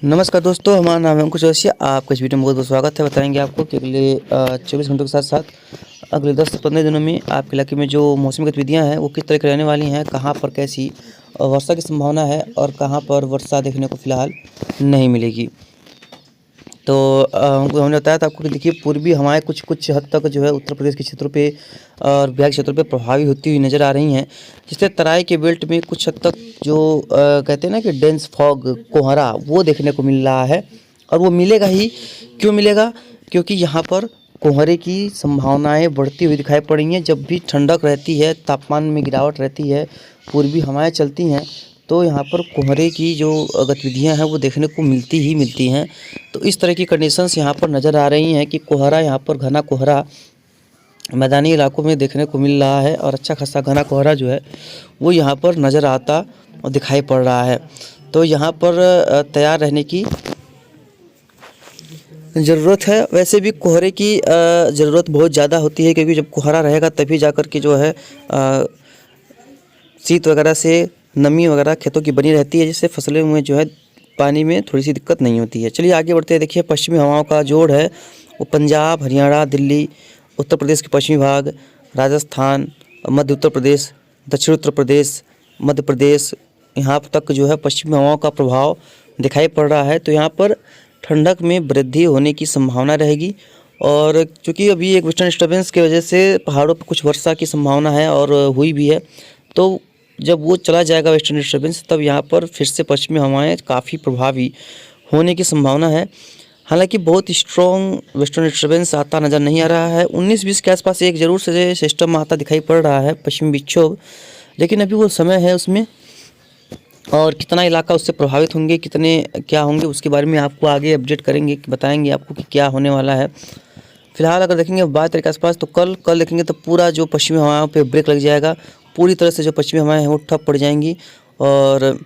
नमस्कार दोस्तों, हमारा नाम है अंकुश जोशी। आपका इस वीडियो में बहुत बहुत स्वागत है। बताएंगे आपको कि अगले 24 घंटों के साथ साथ अगले 10 से 15 दिनों में आपके इलाके में जो मौसमी गतिविधियां हैं वो किस तरह की रहने वाली हैं, कहां पर कैसी वर्षा की संभावना है और कहां पर वर्षा देखने को फिलहाल नहीं मिलेगी। तो हमने बताया था आपको कि देखिए पूर्वी हवाएं कुछ हद तक जो है उत्तर प्रदेश के क्षेत्रों पे और बिहार के क्षेत्रों पे प्रभावी होती हुई नज़र आ रही हैं, जिससे तराई के बेल्ट में कुछ हद तक जो कहते हैं ना कि डेंस फॉग कोहरा वो देखने को मिल रहा है। और वो मिलेगा ही, क्यों मिलेगा? क्योंकि यहाँ पर कोहरे की संभावनाएं बढ़ती हुई दिखाई पड़ रही हैं। जब भी ठंडक रहती है, तापमान में गिरावट रहती है, पूर्वी हवाएं चलती हैं, तो यहाँ पर कोहरे की जो गतिविधियाँ हैं वो देखने को मिलती ही मिलती हैं। तो इस तरह की कंडीशंस यहाँ पर नज़र आ रही हैं कि कोहरा, यहाँ पर घना कोहरा मैदानी इलाकों में देखने को मिल रहा है और अच्छा खासा घना कोहरा जो है वो यहाँ पर नज़र आता और दिखाई पड़ रहा है। तो यहाँ पर तैयार रहने की ज़रूरत है। वैसे भी कोहरे की ज़रूरत बहुत ज़्यादा होती है, क्योंकि जब कोहरा रहेगा तभी जाकर के जो है शीत वगैरह से नमी वगैरह खेतों की बनी रहती है, जिससे फसलों में जो है पानी में थोड़ी सी दिक्कत नहीं होती है। चलिए आगे बढ़ते हैं। देखिए पश्चिमी हवाओं का जोड़ है वो पंजाब, हरियाणा, दिल्ली, उत्तर प्रदेश के पश्चिमी भाग, राजस्थान, मध्य उत्तर प्रदेश, दक्षिण उत्तर प्रदेश, मध्य प्रदेश, यहाँ तक जो है पश्चिमी हवाओं का प्रभाव दिखाई पड़ रहा है। तो यहाँ पर ठंडक में वृद्धि होने की संभावना रहेगी। और चूँकि अभी एक वेस्टर्न डिस्टर्बेंस की वजह से पहाड़ों पर कुछ वर्षा की संभावना है और हुई भी है, तो जब वो चला जाएगा वेस्टर्न डिस्टर्बेंस, तब यहाँ पर फिर से पश्चिमी हवाएं काफ़ी प्रभावी होने की संभावना है। हालांकि बहुत स्ट्रॉन्ग वेस्टर्न डिस्टर्बेंस आता नज़र नहीं आ रहा है। 19-20 के आसपास एक ज़रूर से सिस्टम आता दिखाई पड़ रहा है, पश्चिमी विक्षोभ, लेकिन अभी वो समय है उसमें, और कितना इलाका उससे प्रभावित होंगे, कितने क्या होंगे, उसके बारे में आपको आगे अपडेट करेंगे, बताएंगे आपको कि क्या होने वाला है। फिलहाल अगर देखेंगे 22 तारीख के आसपास, तो कल देखेंगे तो पूरा जो पश्चिमी हवाओं पे ब्रेक लग जाएगा। पूरी तरह से जो पश्चिमी हवाएं हैं वो ठप पड़ जाएंगी और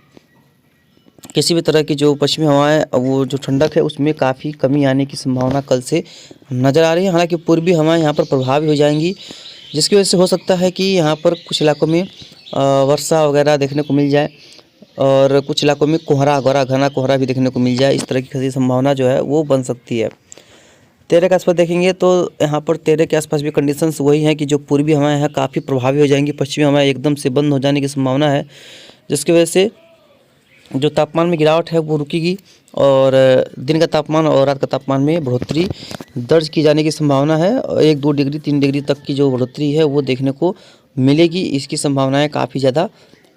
किसी भी तरह की जो पश्चिमी हवाएं, वो जो ठंडक है उसमें काफ़ी कमी आने की संभावना कल से नज़र आ रही है। हालांकि पूर्वी हवाएं यहाँ पर प्रभावी हो जाएंगी, जिसकी वजह से हो सकता है कि यहाँ पर कुछ इलाकों में वर्षा वगैरह देखने को मिल जाए और कुछ इलाकों में कोहरा वगैरह, घना कोहरा भी देखने को मिल जाए। इस तरह की संभावना जो है वो बन सकती है। 13 के आसपास देखेंगे तो यहाँ पर 13 के आसपास भी कंडीशंस वही हैं कि जो पूर्वी हवाएं हैं काफ़ी प्रभावी हो जाएंगी, पश्चिमी हवाएं एकदम से बंद हो जाने की संभावना है, जिसकी वजह से जो तापमान में गिरावट है वो रुकेगी और दिन का तापमान और रात का तापमान में बढ़ोतरी दर्ज की जाने की संभावना है। 1-2 डिग्री 3 डिग्री तक की जो बढ़ोतरी है वो देखने को मिलेगी। इसकी संभावनाएँ काफ़ी ज़्यादा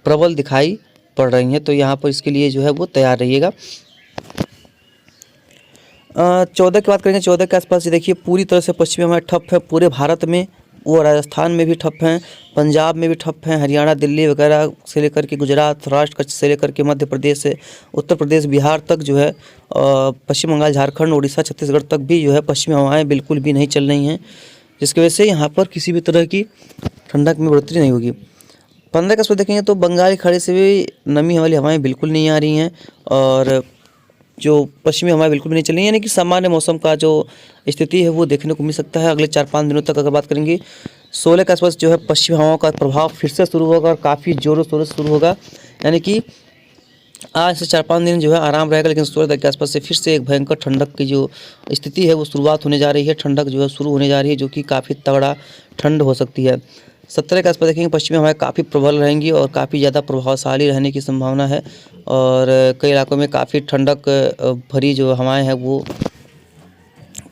प्रबल दिखाई पड़ रही हैं, तो यहाँ पर इसके लिए जो है वो तैयार रहिएगा। 14 की बात करेंगे। 14 के आसपास देखिए पूरी तरह से पश्चिमी हवाएं ठप है पूरे भारत में, वो राजस्थान में भी ठप हैं, पंजाब में भी ठप हैं, हरियाणा, दिल्ली वगैरह से लेकर के गुजरात, सौराष्ट्र से लेकर के मध्य प्रदेश से उत्तर प्रदेश, बिहार तक जो है, पश्चिम बंगाल, झारखंड, उड़ीसा, छत्तीसगढ़ तक भी जो है पश्चिमी हवाएं बिल्कुल भी नहीं चल रही हैं, जिसकी वजह से यहाँ पर किसी भी तरह की ठंडक में बढ़ोतरी नहीं होगी। 15 के आसपास देखेंगे तो बंगाल की खाड़ी से भी नमी वाली हवाएँ बिल्कुल नहीं आ रही हैं और जो पश्चिमी हवाएं बिल्कुल भी नहीं चल रही, यानी कि सामान्य मौसम का जो स्थिति है वो देखने को मिल सकता है अगले 4-5 दिनों तक। अगर बात करेंगे 16 के आसपास जो है पश्चिमी हवाओं का प्रभाव फिर से शुरू होगा और काफ़ी ज़ोरों शोरों से शुरू होगा, यानी कि आज से 4-5 दिन जो है आराम रहेगा, लेकिन 16 तारीख के आसपास से फिर से एक भयंकर ठंडक की जो स्थिति है वो शुरुआत होने जा रही है। ठंडक जो है शुरू होने जा रही है, जो कि काफ़ी तगड़ा ठंड हो सकती है। 17 के आसपास देखेंगे पश्चिमी हवाएं काफ़ी प्रबल रहेंगी और काफ़ी ज़्यादा प्रभावशाली रहने की संभावना है और कई इलाकों में काफ़ी ठंडक भरी जो हवाएं हैं वो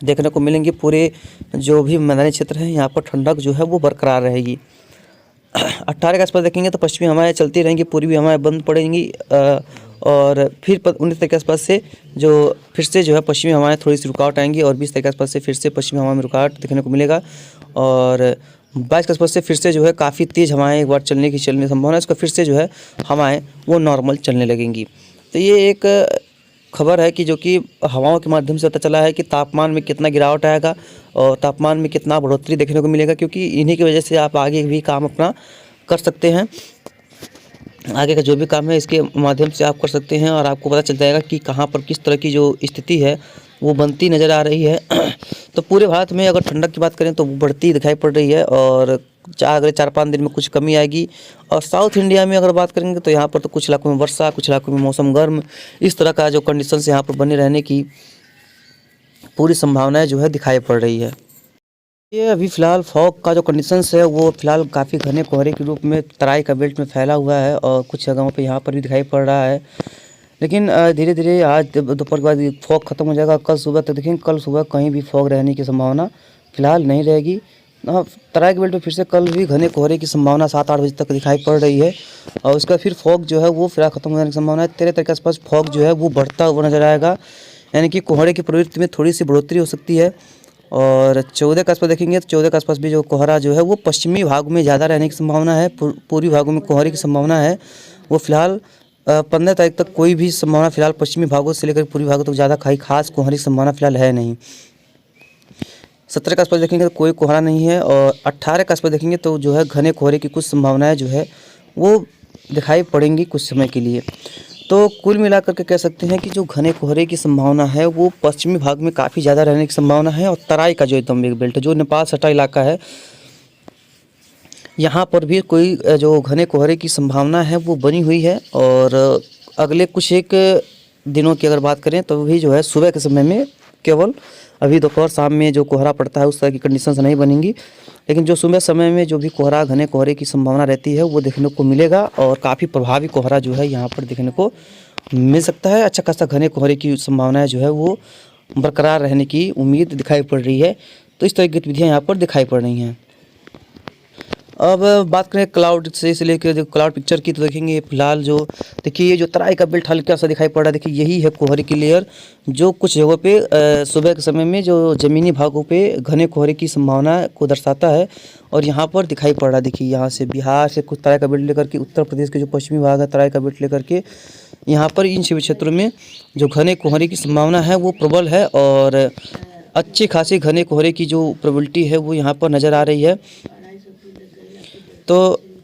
देखने को मिलेंगी। पूरे जो भी मैदानी क्षेत्र है यहाँ पर ठंडक जो है वो बरकरार रहेगी। 18 के आसपास देखेंगे तो पश्चिमी हवाएं चलती रहेंगी, पूर्वी हवाएं बंद पड़ेंगी और फिर 19 तारीख के आसपास से जो फिर से जो है पश्चिमी हवाएं थोड़ी सी रुकावट आएंगी और 20 तारीख के आसपास से फिर से पश्चिमी हवा में रुकावट देखने को मिलेगा और 22 के आसपास से फिर से जो है काफ़ी तेज़ हवाएं एक बार चलने की संभावना है। इसका फिर से जो है हवाएं वो नॉर्मल चलने लगेंगी। तो ये एक खबर है कि जो कि हवाओं के माध्यम से पता चला है कि तापमान में कितना गिरावट आएगा और तापमान में कितना बढ़ोतरी देखने को मिलेगा, क्योंकि इन्हीं की वजह से आप आगे भी काम अपना कर सकते हैं। आगे का जो भी काम है इसके माध्यम से आप कर सकते हैं और आपको पता चल जाएगा कि कहाँ पर किस तरह की जो स्थिति है वो बनती नज़र आ रही है। तो पूरे भारत में अगर ठंडक की बात करें तो वो बढ़ती दिखाई पड़ रही है और अगले 4-5 दिन में कुछ कमी आएगी। और साउथ इंडिया में अगर बात करेंगे तो यहाँ पर तो कुछ इलाकों में वर्षा, कुछ इलाकों में मौसम गर्म, इस तरह का जो कंडीशंस यहाँ पर बने रहने की पूरी संभावनाएं जो है दिखाई पड़ रही है। ये अभी फ़िलहाल फॉग का जो कंडीशंस है वो फ़िलहाल काफ़ी घने कोहरे के रूप में तराई का बेल्ट में फैला हुआ है और कुछ जगहों पे यहाँ पर भी दिखाई पड़ रहा है। लेकिन धीरे धीरे आज दोपहर के बाद फॉग ख़त्म हो जाएगा। कल सुबह तक देखेंगे, कल सुबह कहीं भी फॉग रहने की संभावना फ़िलहाल नहीं रहेगी। तराई के बेल्ट में फिर से कल भी घने कोहरे की संभावना 7-8 बजे तक दिखाई पड़ रही है और उसका फिर फॉग जो है वो फिर ख़त्म हो जाने की संभावना है। 13 तारीख के आसपास फॉग जो है वो बढ़ता हुआ नजर आएगा, यानी कि कोहरे की प्रवृत्ति में थोड़ी सी बढ़ोतरी हो सकती है। और 14 के आसपास देखेंगे तो 14 के आसपास भी जो कोहरा जो है वो पश्चिमी भाग में ज़्यादा रहने की संभावना है। पूर्वी भागों में कोहरे की संभावना है वो फिलहाल 15 तारीख तक कोई भी संभावना फिलहाल पश्चिमी भागों से लेकर पूर्वी भागों तक ज़्यादा खास कोहरे की संभावना फिलहाल है नहीं। 17 के आसपास देखेंगे तो कोई कोहरा नहीं है और 18 के आसपास देखेंगे तो जो है घने कोहरे की कुछ संभावनाएं जो है वो दिखाई पड़ेंगी कुछ समय के लिए। तो कुल मिलाकर के कह सकते हैं कि जो घने कोहरे की संभावना है वो पश्चिमी भाग में काफ़ी ज़्यादा रहने की संभावना है और तराई का जो एकदम एक बेल्ट जो नेपाल सटा इलाका है यहाँ पर भी कोई जो घने कोहरे की संभावना है वो बनी हुई है। और अगले कुछ एक दिनों की अगर बात करें तो भी जो है सुबह के समय में केवल अभी दोपहर शाम में जो कोहरा पड़ता है उस तरह की कंडीशंस नहीं बनेंगी, लेकिन जो सुबह समय में जो भी कोहरा घने कोहरे की संभावना रहती है वो देखने को मिलेगा और काफ़ी प्रभावी कोहरा जो है यहाँ पर देखने को मिल सकता है। अच्छा खासा घने कोहरे की संभावनाएं जो है वो बरकरार रहने की उम्मीद दिखाई पड़ रही है। तो इस तरह की गतिविधियाँ यहाँ पर दिखाई पड़ रही हैं। अब बात करें क्लाउड से लेकर जो क्लाउड पिक्चर की तो देखेंगे फिलहाल जो देखिए ये जो तराई का बेल्ट हल्का सा दिखाई पड़ रहा है, देखिए यही है कोहरे की लेयर जो कुछ जगहों पे सुबह के समय में जो ज़मीनी भागों पे घने कोहरे की संभावना को दर्शाता है और यहाँ पर दिखाई पड़ रहा है। देखिए यहाँ से बिहार से कुछ तराई का बेल्ट लेकर के उत्तर प्रदेश के जो पश्चिमी भाग है तराई का बेल्ट लेकर के यहाँ पर इन सभी क्षेत्रों में जो घने कोहरे की संभावना है वो प्रबल है और अच्छे खासे घने कोहरे की जो प्रोबेबिलिटी है वो यहाँ पर नज़र आ रही है। तो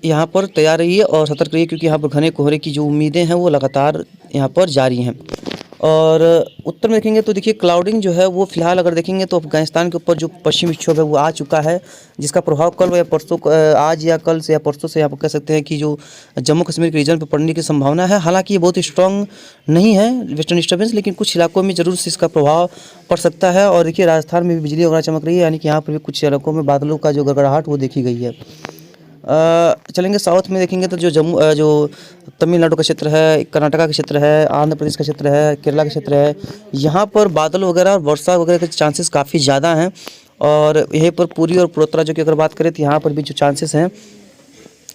यहाँ पर तैयार रहिए और सतर्क रहिए क्योंकि यहाँ पर घने कोहरे की जो उम्मीदें हैं वो लगातार यहाँ पर जारी हैं। और उत्तर में देखेंगे तो देखिए क्लाउडिंग जो है वो फिलहाल अगर देखेंगे तो अफगानिस्तान के ऊपर जो पश्चिमी विक्षोभ है वो आ चुका है, जिसका प्रभाव कल या परसों आज या कल से या परसों से आप कह सकते हैं कि जो जम्मू कश्मीर के रीजन पर पड़ने की संभावना है। हालांकि ये बहुत स्ट्रॉन्ग नहीं है वेस्टर्न डिस्टर्बेंस, लेकिन कुछ इलाकों में ज़रूर से इसका प्रभाव पड़ सकता है। और देखिए राजस्थान में भी बिजली वगैरह चमक रही है, यानी कि यहाँ पर भी कुछ इलाकों में बादलों का जो गड़गड़ाहट वो देखी गई है। चलेंगे साउथ में देखेंगे तो जो तमिलनाडु का क्षेत्र है, कर्नाटका का क्षेत्र है, आंध्र प्रदेश का क्षेत्र है, केरला का क्षेत्र है, यहाँ पर बादल वगैरह और वर्षा वगैरह के चांसेस काफ़ी ज़्यादा हैं। और यहीं पर पूरी और पूर्वोत्तर जो की अगर बात करें तो यहाँ पर भी जो चांसेस हैं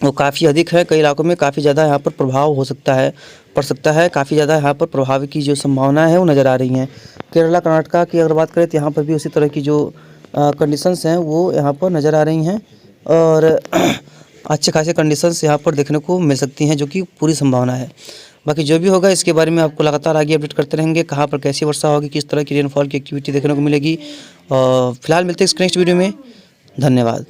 वो काफ़ी अधिक है। कई इलाकों में काफ़ी ज़्यादा यहाँ पर प्रभाव हो सकता है, पड़ सकता है, काफ़ी ज़्यादा यहाँ पर प्रभाव की जो संभावना है वो नज़र आ रही हैं। केरला कर्नाटका की अगर बात करें तो यहाँ पर भी उसी तरह की जो कंडीशंस हैं वो यहाँ पर नज़र आ रही हैं और अच्छे खासे कंडीशंस यहाँ पर देखने को मिल सकती हैं, जो कि पूरी संभावना है। बाकी जो भी होगा इसके बारे में आपको लगातार आगे अपडेट करते रहेंगे, कहाँ पर कैसी वर्षा होगी, किस तरह की रेनफॉल की एक्टिविटी देखने को मिलेगी। और फिलहाल मिलते हैं इस नेक्स्ट वीडियो में। धन्यवाद।